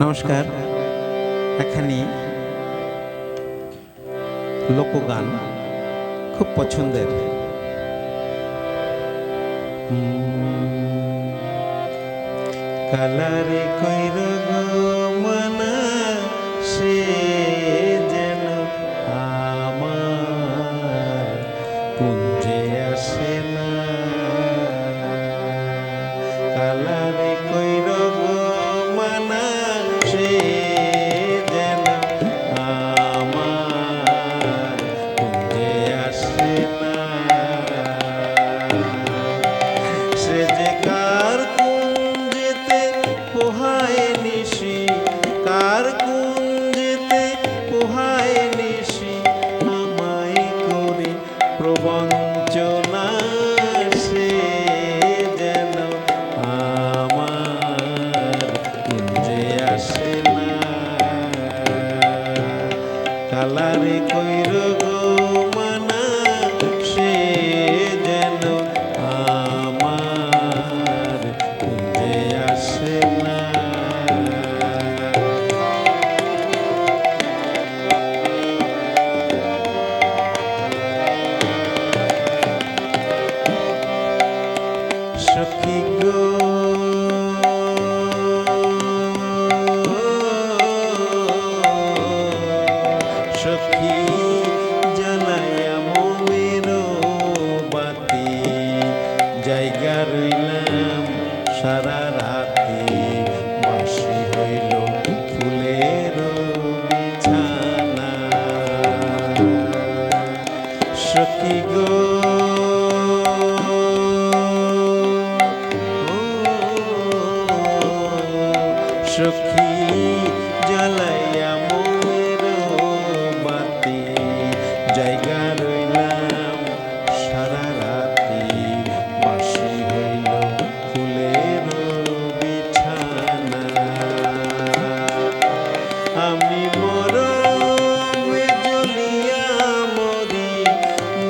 নমস্কার। এখানে লোকগান খুব পছন্দের। কালারে কইর গো মানা সে যেন আমার কুঞ্জে আসে না। কালারে কইর গো মানা সে যেন আমার কুঞ্জে আসে না। সে যে কার কুঞ্জেতে পোহায় নিশি, কার কুঞ্জেতে পোহায় নিশি, আমায় করে প্রবঞ্চনা সে যেন আমার কুঞ্জে আসে না। কালারে কইর গো মানা সে যেন আমার কুঞ্জে আসে না। সখী গো সখী জ্বালাইয়া মোমের বাতি, জায়গা রইলাম সারা রাতে, বাসি হইল ফুলের বিছানা। সখী গো সখী জ্বালাইয়া মোমের বাতি, জায়গা রইলাম সারা রাতি, বাসি হইল ফুলের বিছানা। আমি মরমে জ্বলিয়া মরি,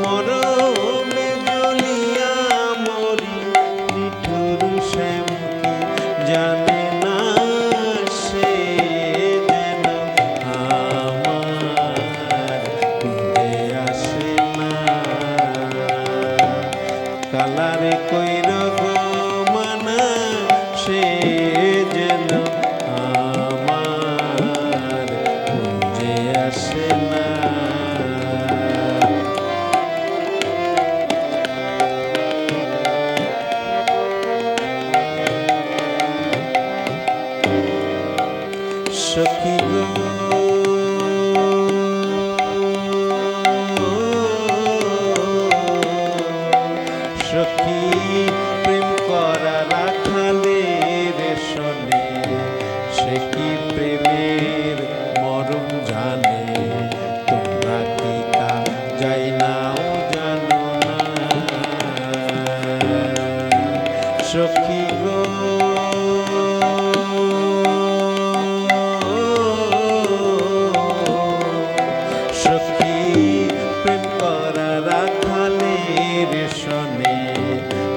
মরমে জ্বলিয়া মরি, নিঠুর শ্যামকে জানে না সে যেন আমার কুঞ্জে আসে না। কালারে কইর গো মানা সে যেন আমার কুঞ্জে আসে না। সখী গো সখী প্রেম করা রাখালের শোনে, সে কি প্রেমের মরম জানে, তোমরা কি তা যাই নাও জানো না। সখী গো সখী প্রেম করা রাখালের শোনে,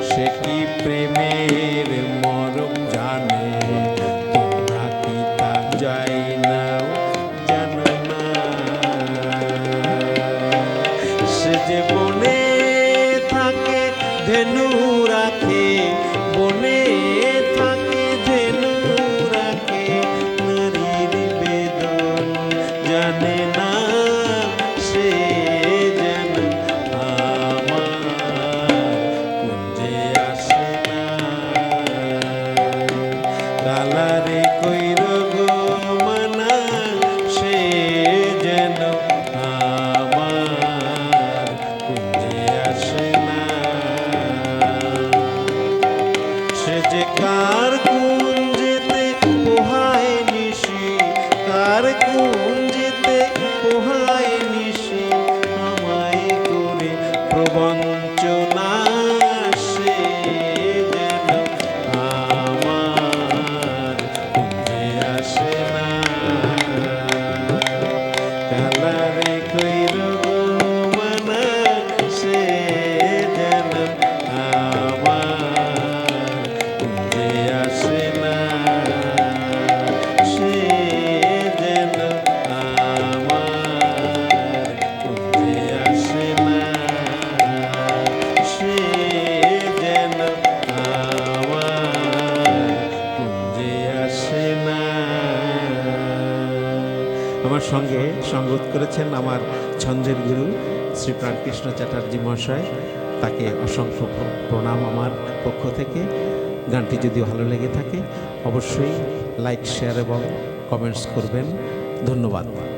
সে কি প্রেমের মরম জানে, তোমরা কি তা যাই নাও জানো না। সে যে বনে থাকে ধেনু রাখে, বনে থাকে ধেনু রাখে, নারীর বেদন জানে না সে যেন আমার কুঞ্জে আসে না। কালারে কইর গো মানা সে যেন আমার কুঞ্জে আসে না। আমার সঙ্গে সঙ্গত করেছেন আমার ছন্দের গুরু শ্রী প্রাণকৃষ্ণ চ্যাটার্জি মহাশয়। তাকে অসংখ্য প্রণাম আমার পক্ষ থেকে। গানটি যদি ভালো লেগে থাকে অবশ্যই লাইক, শেয়ার এবং কমেন্টস করবেন। ধন্যবাদ।